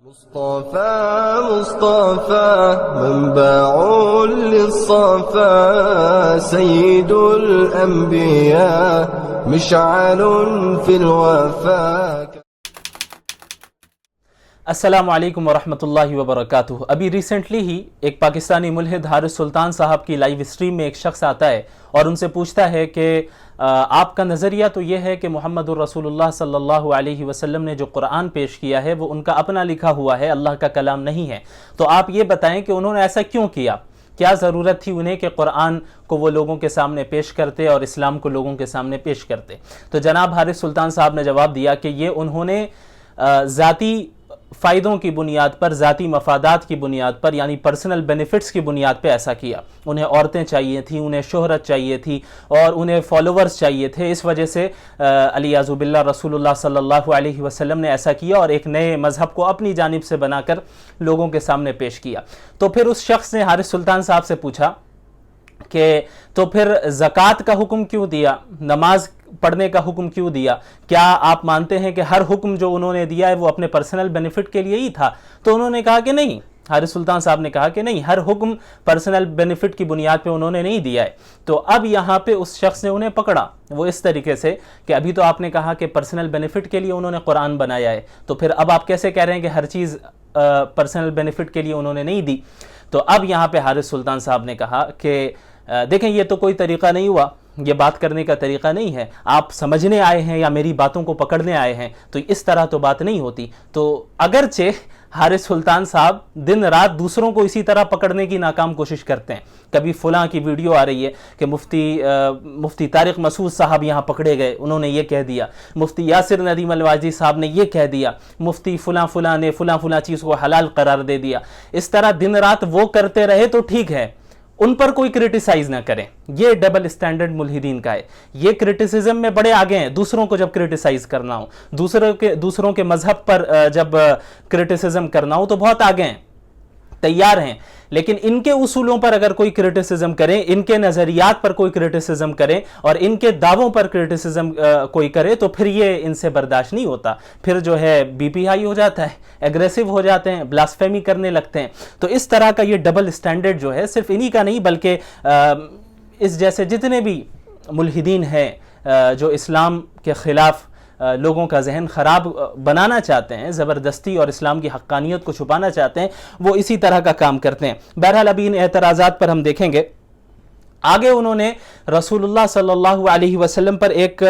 مصطفى مصطفى منبع للصفا سيد الأنبياء مشعل في الوفا. السلام علیکم ورحمۃ اللہ وبرکاتہ. ابھی ریسنٹلی ہی ایک پاکستانی ملحد حارث سلطان صاحب کی لائیو اسٹریم میں ایک شخص آتا ہے اور ان سے پوچھتا ہے کہ آپ کا نظریہ تو یہ ہے کہ محمد الرسول اللہ صلی اللہ علیہ وسلم نے جو قرآن پیش کیا ہے وہ ان کا اپنا لکھا ہوا ہے، اللہ کا کلام نہیں ہے، تو آپ یہ بتائیں کہ انہوں نے ایسا کیوں کیا؟ کیا ضرورت تھی انہیں کہ قرآن کو وہ لوگوں کے سامنے پیش کرتے اور اسلام کو لوگوں کے سامنے پیش کرتے؟ تو جناب حارث سلطان صاحب نے جواب دیا کہ یہ انہوں نے ذاتی فائدوں کی بنیاد پر، ذاتی مفادات کی بنیاد پر، یعنی پرسنل بینیفٹس کی بنیاد پہ ایسا کیا. انہیں عورتیں چاہیے تھیں، انہیں شہرت چاہیے تھی اور انہیں فالوورز چاہیے تھے، اس وجہ سے علیاذ باللہ رسول اللہ صلی اللہ علیہ وسلم نے ایسا کیا اور ایک نئے مذہب کو اپنی جانب سے بنا کر لوگوں کے سامنے پیش کیا. تو پھر اس شخص نے حارث سلطان صاحب سے پوچھا کہ تو پھر زکوٰۃ کا حکم کیوں دیا، نماز پڑھنے کا حکم کیوں دیا؟ کیا آپ مانتے ہیں کہ ہر حکم جو انہوں نے دیا ہے وہ اپنے پرسنل بینیفٹ کے لیے ہی تھا؟ تو انہوں نے کہا کہ نہیں. حارث سلطان صاحب نے کہا کہ نہیں، ہر حکم پرسنل بینیفٹ کی بنیاد پہ انہوں نے نہیں دیا ہے. تو اب یہاں پہ اس شخص نے انہیں پکڑا وہ اس طریقے سے کہ ابھی تو آپ نے کہا کہ پرسنل بینیفٹ کے لیے انہوں نے قرآن بنایا ہے، تو پھر اب آپ کیسے کہہ رہے ہیں کہ ہر چیز پرسنل بینیفٹ کے لیے انہوں نے نہیں دی؟ تو اب یہاں پہ حارث سلطان صاحب نے کہا کہ دیکھیں یہ تو کوئی طریقہ نہیں ہوا، یہ بات کرنے کا طریقہ نہیں ہے، آپ سمجھنے آئے ہیں یا میری باتوں کو پکڑنے آئے ہیں، تو اس طرح تو بات نہیں ہوتی. تو اگرچہ حارث سلطان صاحب دن رات دوسروں کو اسی طرح پکڑنے کی ناکام کوشش کرتے ہیں، کبھی فلاں کی ویڈیو آ رہی ہے کہ مفتی طارق مسعود صاحب یہاں پکڑے گئے، انہوں نے یہ کہہ دیا، مفتی یاسر ندیم الواجدی صاحب نے یہ کہہ دیا، مفتی فلاں نے فلاں چیز کو حلال قرار دے دیا. اس طرح دن رات وہ کرتے رہے تو ٹھیک ہے، ان پر کوئی کرٹیسائز نہ کریں. یہ ڈبل اسٹینڈرڈ ملحدین کا ہے. یہ کرٹیسزم میں بڑے آگے ہیں، دوسروں کو جب کرٹیسائز کرنا ہو، دوسروں کے مذہب پر جب کرٹیسزم کرنا ہو تو بہت آگے ہیں، تیار ہیں. لیکن ان کے اصولوں پر اگر کوئی کرٹیسزم کریں، ان کے نظریات پر کوئی کرٹیسزم کریں اور ان کے دعووں پر کرٹیسزم کوئی کرے تو پھر یہ ان سے برداشت نہیں ہوتا. پھر جو ہے بی پی ہائی ہو جاتا ہے، ایگریسو ہو جاتے ہیں، بلاسفیمی کرنے لگتے ہیں. تو اس طرح کا یہ ڈبل اسٹینڈرڈ جو ہے صرف انہی کا نہیں بلکہ اس جیسے جتنے بھی ملحدین ہیں جو اسلام کے خلاف لوگوں کا ذہن خراب بنانا چاہتے ہیں، زبردستی اور اسلام کی حقانیت کو چھپانا چاہتے ہیں، وہ اسی طرح کا کام کرتے ہیں. بہرحال ابھی ان اعتراضات پر ہم دیکھیں گے. آگے انہوں نے رسول اللہ صلی اللہ علیہ وسلم پر ایک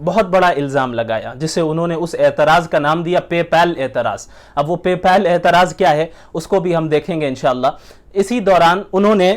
بہت بڑا الزام لگایا جسے انہوں نے اس اعتراض کا نام دیا پے پیل اعتراض. اب وہ پے پیل اعتراض کیا ہے اس کو بھی ہم دیکھیں گے انشاءاللہ. اسی دوران انہوں نے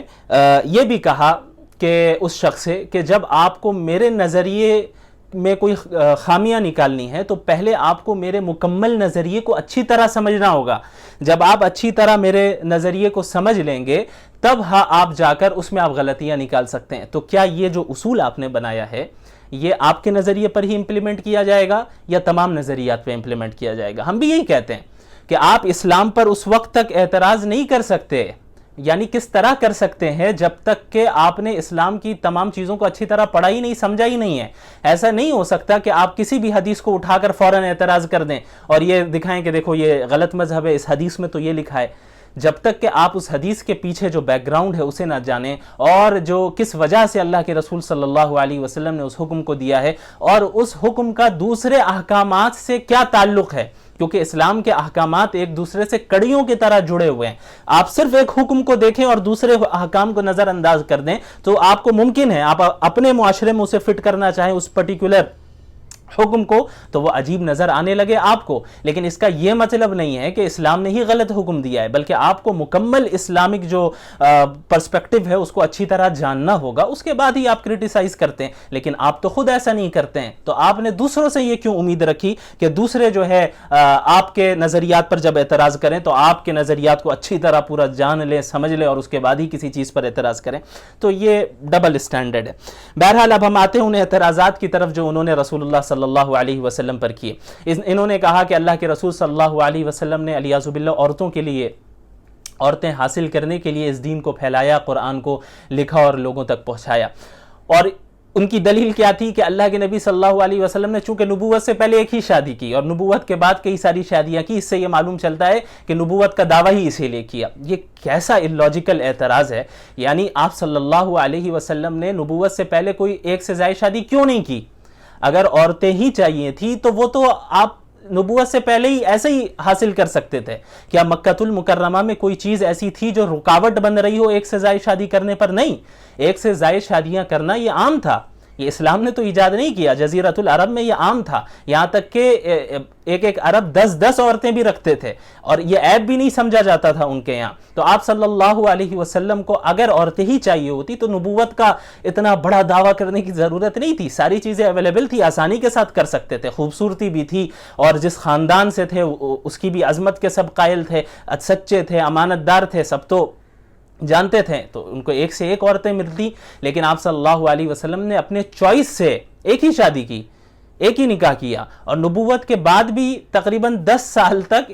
یہ بھی کہا کہ اس شخص سے کہ جب آپ کو میرے نظریے میں کوئی خامیاں نکالنی ہے تو پہلے آپ کو میرے مکمل نظریے کو اچھی طرح سمجھنا ہوگا. جب آپ اچھی طرح میرے نظریے کو سمجھ لیں گے تب آپ جا کر اس میں آپ غلطیاں نکال سکتے ہیں. تو کیا یہ جو اصول آپ نے بنایا ہے یہ آپ کے نظریے پر ہی امپلیمنٹ کیا جائے گا یا تمام نظریات پہ امپلیمنٹ کیا جائے گا؟ ہم بھی یہی کہتے ہیں کہ آپ اسلام پر اس وقت تک اعتراض نہیں کر سکتے، یعنی کس طرح کر سکتے ہیں جب تک کہ آپ نے اسلام کی تمام چیزوں کو اچھی طرح پڑھا ہی نہیں، سمجھا ہی نہیں ہے. ایسا نہیں ہو سکتا کہ آپ کسی بھی حدیث کو اٹھا کر فوراً اعتراض کر دیں اور یہ دکھائیں کہ دیکھو یہ غلط مذہب ہے، اس حدیث میں تو یہ لکھا ہے. جب تک کہ آپ اس حدیث کے پیچھے جو بیک گراؤنڈ ہے اسے نہ جانیں اور جو کس وجہ سے اللہ کے رسول صلی اللہ علیہ وسلم نے اس حکم کو دیا ہے اور اس حکم کا دوسرے احکامات سے کیا تعلق ہے، کیونکہ اسلام کے احکامات ایک دوسرے سے کڑیوں کی طرح جڑے ہوئے ہیں. آپ صرف ایک حکم کو دیکھیں اور دوسرے احکام کو نظر انداز کر دیں تو آپ کو ممکن ہے آپ اپنے معاشرے میں اسے فٹ کرنا چاہیں اس پرٹیکولر حکم کو تو وہ عجیب نظر آنے لگے آپ کو. لیکن اس کا یہ مطلب نہیں ہے کہ اسلام نے ہی غلط حکم دیا ہے، بلکہ آپ کو مکمل اسلامک جو پرسپیکٹو ہے اس کو اچھی طرح جاننا ہوگا، اس کے بعد ہی آپ کرٹیسائز کرتے ہیں. لیکن آپ تو خود ایسا نہیں کرتے ہیں، تو آپ نے دوسروں سے یہ کیوں امید رکھی کہ دوسرے جو ہے آپ کے نظریات پر جب اعتراض کریں تو آپ کے نظریات کو اچھی طرح پورا جان لیں، سمجھ لیں اور اس کے بعد ہی کسی چیز پر اعتراض کریں؟ تو یہ ڈبل اسٹینڈرڈ ہے. بہرحال اب ہم آتے ہیں ان اعتراضات کی طرف جو انہوں نے رسول اللہ صلی اللہ علیہ وسلم پر کیے. انہوں نے کہا کہ اللہ کے رسول صلی اللہ علیہ وسلم نے علیاذ باللہ عورتوں کے لیے، عورتیں حاصل کرنے کے لیے اس دین کو پھیلایا، قرآن کو لکھا اور لوگوں تک پہنچایا. اور ان کی دلیل کیا تھی کہ اللہ کے نبی صلی اللہ علیہ وسلم نے چونکہ نبوت سے پہلے ایک ہی شادی کی اور نبوت کے بعد کئی ساری شادیاں کی، اس سے یہ معلوم چلتا ہے کہ نبوت کا دعویٰ ہی اسی لیے کیا۔ یہ کیسا اللاجیکل اعتراض ہے، یعنی آپ صلی اللہ علیہ وسلم نے نبوت سے پہلے کوئی ایک سے زائد شادی کیوں نہیں کی؟ اگر عورتیں ہی چاہیے تھی تو وہ تو آپ نبوت سے پہلے ہی ایسے ہی حاصل کر سکتے تھے۔ کیا مکہ المکرمہ میں کوئی چیز ایسی تھی جو رکاوٹ بن رہی ہو ایک سے زائد شادی کرنے پر؟ نہیں، ایک سے زائد شادیاں کرنا یہ عام تھا، یہ اسلام نے تو ایجاد نہیں کیا، جزیرۃ العرب میں یہ عام تھا، یہاں تک کہ ایک عرب 10 عورتیں بھی رکھتے تھے اور یہ عیب بھی نہیں سمجھا جاتا تھا ان کے یہاں۔ تو آپ صلی اللہ علیہ وسلم کو اگر عورتیں ہی چاہیے ہوتی تو نبوت کا اتنا بڑا دعویٰ کرنے کی ضرورت نہیں تھی، ساری چیزیں اویلیبل تھی، آسانی کے ساتھ کر سکتے تھے، خوبصورتی بھی تھی اور جس خاندان سے تھے اس کی بھی عظمت کے سب قائل تھے، سچے تھے، امانت دار تھے، سب تو جانتے تھے، تو ان کو ایک سے ایک عورتیں ملتی، لیکن آپ صلی اللہ علیہ وسلم نے اپنے چوائس سے ایک ہی شادی کی، ایک ہی نکاح کیا، اور نبوت کے بعد بھی تقریباً 10 سال تک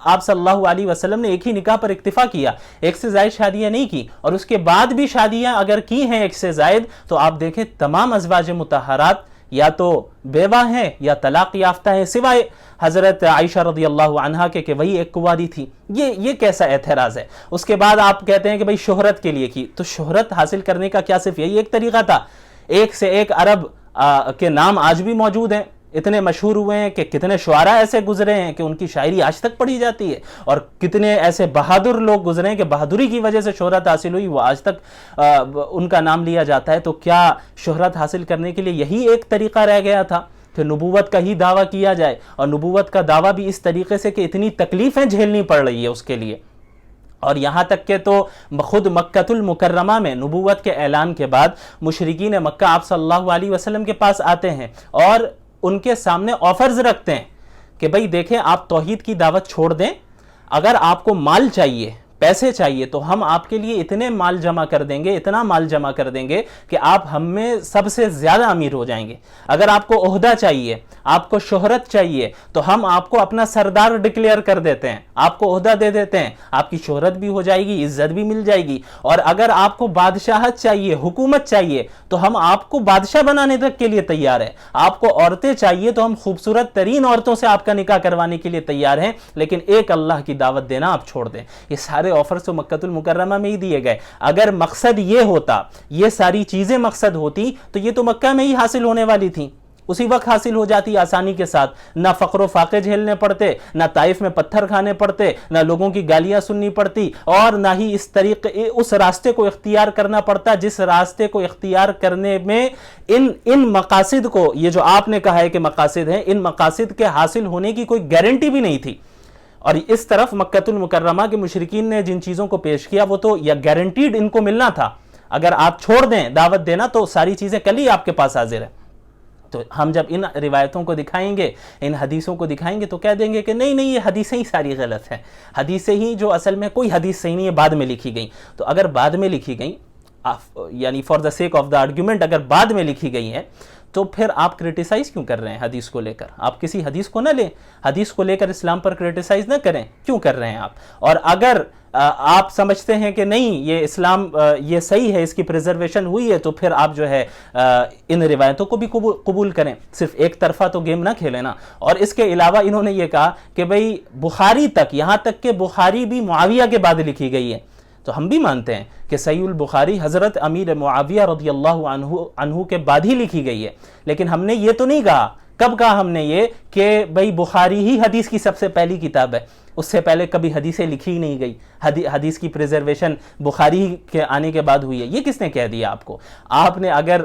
آپ صلی اللہ علیہ وسلم نے ایک ہی نکاح پر اکتفا کیا، ایک سے زائد شادیاں نہیں کی، اور اس کے بعد بھی شادیاں اگر کی ہیں ایک سے زائد تو آپ دیکھیں تمام ازواج مطہرات یا تو بیوہ ہیں یا طلاق یافتہ ہیں، سوائے حضرت عائشہ رضی اللہ عنہا کے کہ وہی ایک کنواری تھی۔ یہ کیسا اعتراض ہے؟ اس کے بعد آپ کہتے ہیں کہ بھئی شہرت کے لیے کی، تو شہرت حاصل کرنے کا کیا صرف یہی ایک طریقہ تھا؟ ایک سے ایک عرب کے نام آج بھی موجود ہیں، اتنے مشہور ہوئے ہیں کہ کتنے شعراء ایسے گزرے ہیں کہ ان کی شاعری آج تک پڑھی جاتی ہے، اور کتنے ایسے بہادر لوگ گزرے ہیں کہ بہادری کی وجہ سے شہرت حاصل ہوئی، وہ آج تک ان کا نام لیا جاتا ہے۔ تو کیا شہرت حاصل کرنے کے لیے یہی ایک طریقہ رہ گیا تھا کہ نبوت کا ہی دعویٰ کیا جائے، اور نبوت کا دعویٰ بھی اس طریقے سے کہ اتنی تکلیفیں جھیلنی پڑ رہی ہے اس کے لیے؟ اور یہاں تک کہ تو خود مکہ المکرمہ میں نبوت کے اعلان کے بعد مشرکین مکہ آپ صلی اللہ علیہ وسلم کے پاس آتے ہیں اور ان کے سامنے آفرز رکھتے ہیں کہ بھئی دیکھیں آپ توحید کی دعوت چھوڑ دیں، اگر آپ کو مال چاہیے، پیسے چاہیے، تو ہم آپ کے لیے اتنے مال جمع کر دیں گے، اتنا مال جمع کر دیں گے کہ آپ ہم میں سب سے زیادہ امیر ہو جائیں گے۔ اگر آپ کو عہدہ چاہیے، آپ کو شہرت چاہیے، تو ہم آپ کو اپنا سردار ڈکلیئر کر دیتے ہیں، آپ کو عہدہ دے دیتے ہیں، آپ کی شہرت بھی ہو جائے گی، عزت بھی مل جائے گی، اور اگر آپ کو بادشاہت چاہیے، حکومت چاہیے، تو ہم آپ کو بادشاہ بنانے تک کے لیے تیار ہیں۔ آپ کو عورتیں چاہیے تو ہم خوبصورت ترین عورتوں سے آپ کا نکاح کروانے کے لیے تیار ہیں، لیکن ایک اللہ کی دعوت دینا آپ چھوڑ دیں۔ یہ سارے آفرز تو مکہ المکرمہ میں ہی دیے گئے۔ اگر مقصد یہ ہوتا، یہ ساری چیزیں مقصد ہوتی، تو یہ تو مکہ میں ہی حاصل ہونے والی تھیں، اسی وقت حاصل ہو جاتی آسانی کے ساتھ، نہ فقر و فاقے جھیلنے پڑتے، نہ طائف میں پتھر کھانے پڑتے، نہ لوگوں کی گالیاں سننی پڑتی، اور نہ ہی اس راستے کو اختیار کرنا پڑتا جس راستے کو اختیار کرنے میں ان مقاصد کو، یہ جو آپ نے کہا ہے کہ مقاصد ہیں، ان مقاصد کے حاصل ہونے کی کوئی گارنٹی بھی نہیں تھی۔ اور اس طرف مکہ المکرمہ کے مشرکین نے جن چیزوں کو پیش کیا وہ تو یا گارنٹیڈ ان کو ملنا تھا، اگر آپ چھوڑ دیں دعوت دینا تو ساری چیزیں کل ہی آپ کے پاس حاضر ہیں۔ تو ہم جب ان روایتوں کو دکھائیں گے، ان حدیثوں کو دکھائیں گے، تو کہہ دیں گے کہ نہیں یہ حدیثیں ہی ساری غلط ہیں، حدیثیں ہی جو اصل میں کوئی حدیث صحیح نہیں ہے، بعد میں لکھی گئیں۔ تو اگر بعد میں لکھی گئیں، یعنی for the sake of the argument اگر بعد میں لکھی گئی ہیں، تو پھر آپ کرٹیسائز کیوں کر رہے ہیں حدیث کو لے کر؟ آپ کسی حدیث کو نہ لیں، حدیث کو لے کر اسلام پر کرٹیسائز نہ کریں، کیوں کر رہے ہیں آپ؟ اور اگر آپ سمجھتے ہیں کہ نہیں یہ اسلام یہ صحیح ہے، اس کی پریزرویشن ہوئی ہے، تو پھر آپ جو ہے ان روایتوں کو بھی قبول کریں، صرف ایک طرفہ تو گیم نہ کھیلیں نا۔ اور اس کے علاوہ انہوں نے یہ کہا کہ بھئی بخاری تک، یہاں تک کہ بخاری بھی معاویہ کے بعد لکھی گئی ہے، تو ہم بھی مانتے ہیں کہ صحیح البخاری حضرت امیر معاویہ رضی اللہ عنہ کے بعد ہی لکھی گئی ہے، لیکن ہم نے یہ تو نہیں کہا، کب کہا ہم نے یہ کہ بھئی بخاری ہی حدیث کی سب سے پہلی کتاب ہے، اس سے پہلے کبھی حدیثیں لکھی ہی نہیں گئی، حدیث کی پریزرویشن بخاری کے آنے کے بعد ہوئی ہے، یہ کس نے کہہ دیا آپ کو؟ آپ نے اگر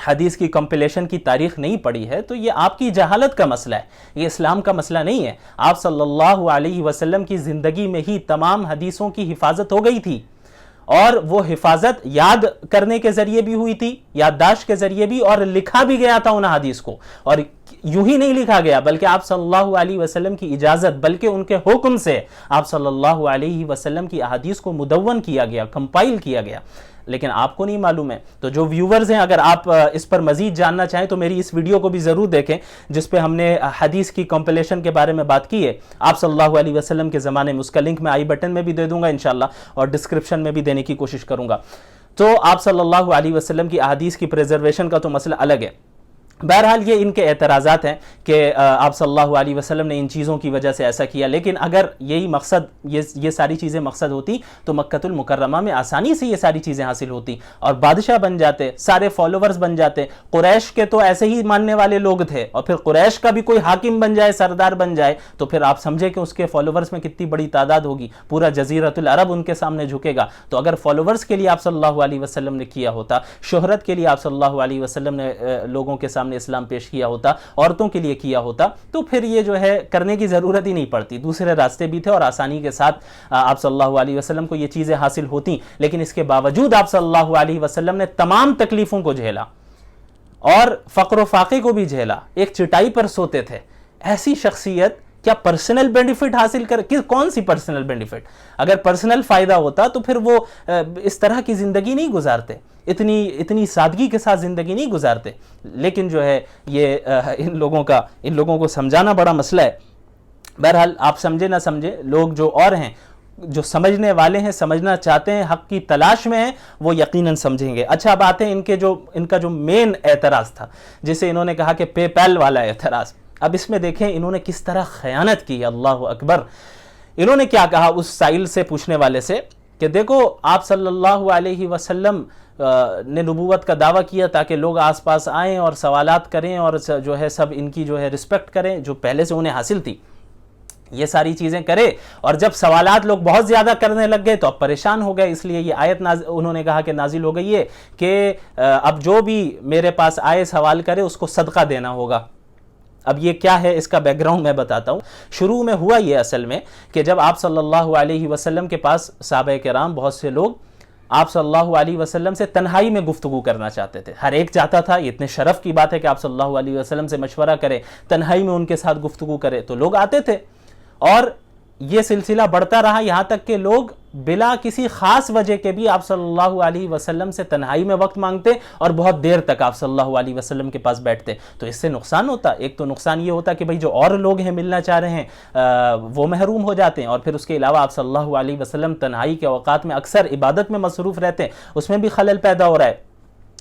حدیث کی کمپلیشن کی تاریخ نہیں پڑھی ہے تو یہ آپ کی جہالت کا مسئلہ ہے، یہ اسلام کا مسئلہ نہیں ہے۔ آپ صلی اللہ علیہ وسلم کی زندگی میں ہی تمام حدیثوں کی حفاظت ہو گئی تھی، اور وہ حفاظت یاد کرنے کے ذریعے بھی ہوئی تھی، یادداشت کے ذریعے بھی، اور لکھا بھی گیا تھا ان حدیث کو، اور یوں ہی نہیں لکھا گیا بلکہ آپ صلی اللہ علیہ وسلم کی اجازت بلکہ ان کے حکم سے آپ صلی اللہ علیہ وسلم کی احادیث کو مدون کیا گیا، کمپائل کیا گیا، لیکن آپ کو نہیں معلوم ہے۔ تو جو ویورز ہیں، اگر آپ اس پر مزید جاننا چاہیں تو میری اس ویڈیو کو بھی ضرور دیکھیں جس پہ ہم نے حدیث کی کمپلیشن کے بارے میں بات کی ہے آپ صلی اللہ علیہ وسلم کے زمانے میں، اس کا لنک میں آئی بٹن میں بھی دے دوں گا انشاءاللہ، اور ڈسکرپشن میں بھی دینے کی کوشش کروں گا۔ تو آپ صلی اللہ علیہ وسلم کی احادیث کی پریزرویشن کا تو مسئلہ الگ ہے. بہرحال یہ ان کے اعتراضات ہیں کہ آپ صلی اللہ علیہ وسلم نے ان چیزوں کی وجہ سے ایسا کیا، لیکن اگر یہی مقصد یہ ساری چیزیں مقصد ہوتی تو مکۃ المکرمہ میں آسانی سے یہ ساری چیزیں حاصل ہوتی اور بادشاہ بن جاتے، سارے فالوورز بن جاتے. قریش کے تو ایسے ہی ماننے والے لوگ تھے، اور پھر قریش کا بھی کوئی حاکم بن جائے، سردار بن جائے، تو پھر آپ سمجھے کہ اس کے فالوورز میں کتنی بڑی تعداد ہوگی، پورا جزیرۃ العرب ان کے سامنے جھکے گا. تو اگر فالوورز کے لیے آپ صلی اللہ علیہ وسلم نے کیا ہوتا، شہرت کے لیے آپ صلی اللہ علیہ وسلم نے لوگوں کے سامنے اسلام پیش کیا ہوتا، عورتوں کے لیے کیا ہوتا، تو پھر یہ جو ہے کرنے کی ضرورت ہی نہیں پڑتی. دوسرے راستے بھی تھے اور آسانی کے ساتھ آپ صلی اللہ علیہ وسلم کو یہ چیزیں حاصل ہوتی. لیکن اس کے باوجود آپ صلی اللہ علیہ وسلم نے تمام تکلیفوں کو جھیلا اور فقر و فاقے کو بھی جھیلا، ایک چٹائی پر سوتے تھے. ایسی شخصیت کیا پرسنل بینیفٹ حاصل کون سی پرسنل بینیفٹ؟ اگر پرسنل فائدہ ہوتا تو پھر وہ اس طرح کی زندگی نہیں گزارتے، اتنی سادگی کے ساتھ زندگی نہیں گزارتے. لیکن جو ہے یہ ان لوگوں کو سمجھانا بڑا مسئلہ ہے. بہرحال آپ سمجھے نہ سمجھے، لوگ جو اور ہیں، جو سمجھنے والے ہیں، سمجھنا چاہتے ہیں، حق کی تلاش میں ہیں، وہ یقیناً سمجھیں گے. اچھا بات ہے ان کا جو مین اعتراض تھا، جسے انہوں نے کہا کہ پے پیل والا اعتراض. اب اس میں دیکھیں انہوں نے کس طرح خیانت کی. اللہ اکبر. انہوں نے کیا کہا اس سائل سے، پوچھنے والے سے، کہ دیکھو آپ صلی اللہ علیہ وسلم نے نبوت کا دعویٰ کیا تاکہ لوگ آس پاس آئیں اور سوالات کریں اور جو ہے سب ان کی جو ہے رسپیکٹ کریں جو پہلے سے انہیں حاصل تھی، یہ ساری چیزیں کرے. اور جب سوالات لوگ بہت زیادہ کرنے لگ گئے تو اب پریشان ہو گئے، اس لیے یہ آیت انہوں نے کہا کہ نازل ہو گئی ہے کہ اب جو بھی میرے پاس آئے سوال کرے اس کو صدقہ دینا ہوگا. اب یہ کیا ہے، اس کا بیک گراؤنڈ میں بتاتا ہوں. شروع میں ہوا یہ اصل میں کہ جب آپ صلی اللہ علیہ وسلم کے پاس صحابہ کرام بہت سے لوگ آپ صلی اللہ علیہ وسلم سے تنہائی میں گفتگو کرنا چاہتے تھے. ہر ایک چاہتا تھا، یہ اتنے شرف کی بات ہے کہ آپ صلی اللہ علیہ وسلم سے مشورہ کرے، تنہائی میں ان کے ساتھ گفتگو کرے. تو لوگ آتے تھے اور یہ سلسلہ بڑھتا رہا یہاں تک کہ لوگ بلا کسی خاص وجہ کے بھی آپ صلی اللہ علیہ وسلم سے تنہائی میں وقت مانگتے اور بہت دیر تک آپ صلی اللہ علیہ وسلم کے پاس بیٹھتے. تو اس سے نقصان ہوتا. ایک تو نقصان یہ ہوتا کہ بھئی جو اور لوگ ہیں ملنا چاہ رہے ہیں وہ محروم ہو جاتے ہیں، اور پھر اس کے علاوہ آپ صلی اللہ علیہ وسلم تنہائی کے اوقات میں اکثر عبادت میں مصروف رہتے ہیں، اس میں بھی خلل پیدا ہو رہا ہے.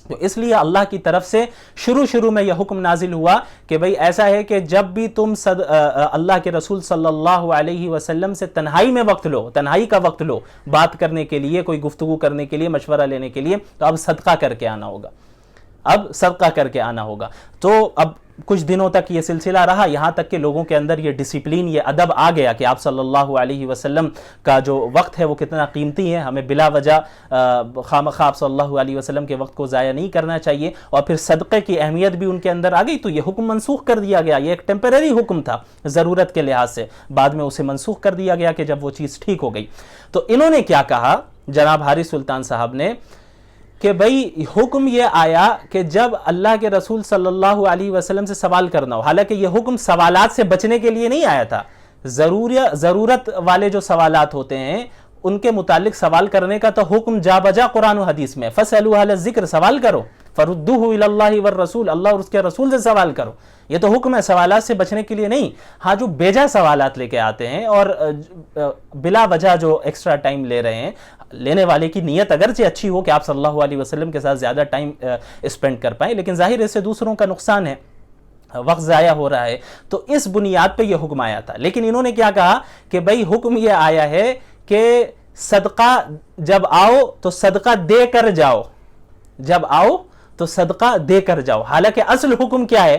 تو اس لیے اللہ کی طرف سے شروع میں یہ حکم نازل ہوا کہ بھئی ایسا ہے کہ جب بھی تم اللہ کے رسول صلی اللہ علیہ وسلم سے تنہائی میں وقت لو، تنہائی کا وقت لو بات کرنے کے لیے، کوئی گفتگو کرنے کے لیے، مشورہ لینے کے لیے، تو اب صدقہ کر کے آنا ہوگا. تو اب کچھ دنوں تک یہ سلسلہ رہا، یہاں تک کہ لوگوں کے اندر یہ ڈسپلین، یہ ادب آ گیا کہ آپ صلی اللہ علیہ وسلم کا جو وقت ہے وہ کتنا قیمتی ہے، ہمیں بلا وجہ خامخواہ آپ صلی اللہ علیہ وسلم کے وقت کو ضائع نہیں کرنا چاہیے. اور پھر صدقے کی اہمیت بھی ان کے اندر آ گئی، تو یہ حکم منسوخ کر دیا گیا. یہ ایک ٹیمپریری حکم تھا ضرورت کے لحاظ سے، بعد میں اسے منسوخ کر دیا گیا کہ جب وہ چیز ٹھیک ہو گئی. تو انہوں نے کیا کہا جناب حارث سلطان صاحب نے کہ بھئی حکم یہ آیا کہ جب اللہ کے رسول صلی اللہ علیہ وسلم سے سوال کرنا ہو، حالانکہ یہ حکم سوالات سے بچنے کے لیے نہیں آیا تھا، ضرورت والے جو سوالات ہوتے ہیں ان کے متعلق سوال کرنے کا تو حکم جا بجا قرآن و حدیث میں، فَاسْأَلُوا أَهْلَ الذِّكْرِ، سوال کرو، فَرُدُّوهُ إِلَى اللَّهِ وَالرَّسُولِ، اللہ اور اس کے رسول سے سوال کرو. یہ تو حکم ہے، سوالات سے بچنے کے لیے نہیں. ہاں جو بیجا سوالات لے کے آتے ہیں اور بلا وجہ جو ایکسٹرا ٹائم لے رہے ہیں، لینے والے کی نیت اگرچہ اچھی ہو کہ آپ صلی اللہ علیہ وسلم کے ساتھ زیادہ ٹائم اسپینڈ کر پائیں، لیکن ظاہر اس سے دوسروں کا نقصان ہے، وقت ضائع ہو رہا ہے. تو اس بنیاد پہ یہ حکم آیا تھا. لیکن انہوں نے کیا کہا کہ بھئی حکم یہ آیا ہے کہ صدقہ جب آؤ تو صدقہ دے کر جاؤ، جب آؤ تو صدقہ دے کر جاؤ. حالانکہ اصل حکم کیا ہے؟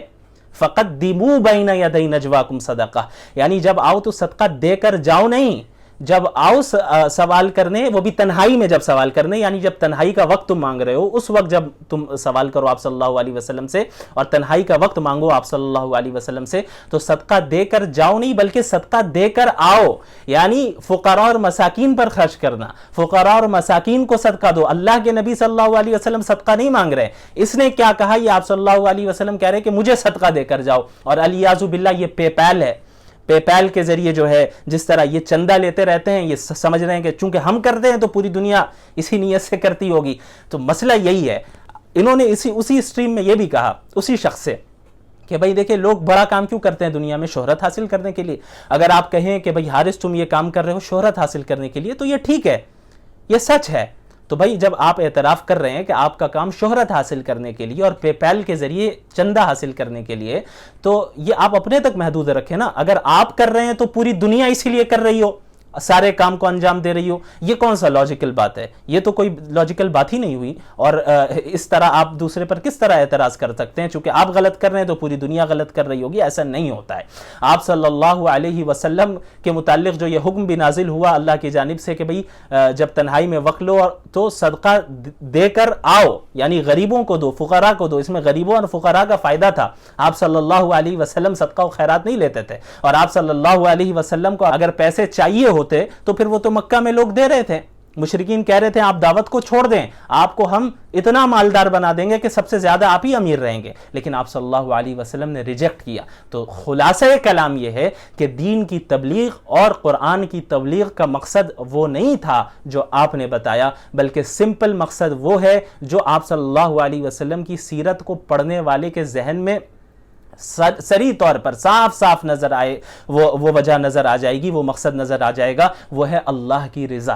فَقَدِّمُوا بَيْنَ يَدَيْ نَجْوَاكُمْ صَدَقَةً، یعنی جب آؤ تو صدقہ دے کر جاؤ نہیں، جب آؤ سوال کرنے، وہ بھی تنہائی میں جب سوال کرنے، یعنی جب تنہائی کا وقت تم مانگ رہے ہو اس وقت جب تم سوال کرو آپ صلی اللہ علیہ وسلم سے، اور تنہائی کا وقت مانگو آپ صلی اللہ علیہ وسلم سے، تو صدقہ دے کر جاؤ نہیں بلکہ صدقہ دے کر آؤ. یعنی فقراء اور مساکین پر خرچ کرنا، فقراء اور مساکین کو صدقہ دو. اللہ کے نبی صلی اللہ علیہ وسلم صدقہ نہیں مانگ رہے. اس نے کیا کہا؟ یہ آپ صلی اللہ علیہ وسلم کہہ رہے کہ مجھے صدقہ دے کر جاؤ. اور الیاذ باللہ یہ پے پیل ہے، پے پیل کے ذریعے جو ہے جس طرح یہ چندہ لیتے رہتے ہیں، یہ سمجھ رہے ہیں کہ چونکہ ہم کرتے ہیں تو پوری دنیا اسی نیت سے کرتی ہوگی. تو مسئلہ یہی ہے. انہوں نے اسی اسٹریم میں یہ بھی کہا اسی شخص سے کہ بھئی دیکھیں لوگ بڑا کام کیوں کرتے ہیں دنیا میں؟ شہرت حاصل کرنے کے لیے. اگر آپ کہیں کہ بھئی حارث تم یہ کام کر رہے ہو شہرت حاصل کرنے کے لیے تو یہ ٹھیک ہے، یہ سچ ہے. تو بھائی جب آپ اعتراف کر رہے ہیں کہ آپ کا کام شہرت حاصل کرنے کے لیے اور پے پیل کے ذریعے چندہ حاصل کرنے کے لیے، تو یہ آپ اپنے تک محدود رکھیں نا. اگر آپ کر رہے ہیں تو پوری دنیا اسی لیے کر رہی ہو، سارے کام کو انجام دے رہی ہو، یہ کون سا لاجیکل بات ہے؟ یہ تو کوئی لاجیکل بات ہی نہیں ہوئی. اور اس طرح آپ دوسرے پر کس طرح اعتراض کر سکتے ہیں؟ چونکہ آپ غلط کر رہے ہیں تو پوری دنیا غلط کر رہی ہوگی. ایسا نہیں ہوتا ہے. آپ صلی اللہ علیہ وسلم کے متعلق جو یہ حکم بھی نازل ہوا اللہ کی جانب سے کہ بھئی جب تنہائی میں وقت لو تو صدقہ دے کر آؤ، یعنی غریبوں کو دو، فقراء کو دو. اس میں غریبوں اور فقراء کا فائدہ تھا. آپ صلی اللہ علیہ وسلم صدقہ و خیرات نہیں لیتے تھے، اور آپ صلی اللہ علیہ وسلم کو اگر پیسے چاہیے ہوتے تو پھر وہ تو مکہ میں لوگ دے رہے تھے. مشرکین کہہ رہے تھے آپ دعوت کو چھوڑ دیں، آپ کو ہم اتنا مالدار بنا دیں گے کہ سب سے زیادہ آپ ہی امیر رہیں گے، لیکن آپ صلی اللہ علیہ وسلم نے ریجیکٹ کیا. تو خلاصہ کلام یہ ہے کہ دین کی تبلیغ اور قرآن کی تبلیغ کا مقصد وہ نہیں تھا جو آپ نے بتایا، بلکہ سمپل مقصد وہ ہے جو آپ صلی اللہ علیہ وسلم کی سیرت کو پڑھنے والے کے ذہن میں سری طور پر صاف صاف نظر آئے. وہ وجہ نظر آ جائے گی، وہ مقصد نظر آ جائے گا. وہ ہے اللہ کی رضا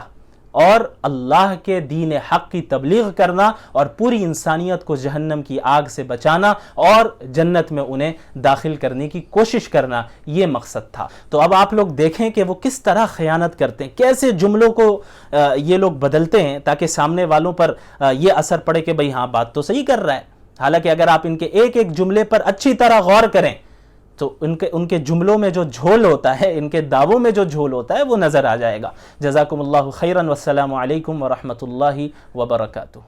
اور اللہ کے دین حق کی تبلیغ کرنا اور پوری انسانیت کو جہنم کی آگ سے بچانا اور جنت میں انہیں داخل کرنے کی کوشش کرنا، یہ مقصد تھا. تو اب آپ لوگ دیکھیں کہ وہ کس طرح خیانت کرتے ہیں، کیسے جملوں کو یہ لوگ بدلتے ہیں تاکہ سامنے والوں پر یہ اثر پڑے کہ بھئی ہاں بات تو صحیح کر رہا ہے. حالانکہ اگر آپ ان کے ایک ایک جملے پر اچھی طرح غور کریں تو ان کے جملوں میں جو جھول ہوتا ہے، ان کے دعووں میں جو جھول ہوتا ہے وہ نظر آ جائے گا. جزاکم اللہ خیرا والسلام علیکم ورحمۃ اللہ وبرکاتہ.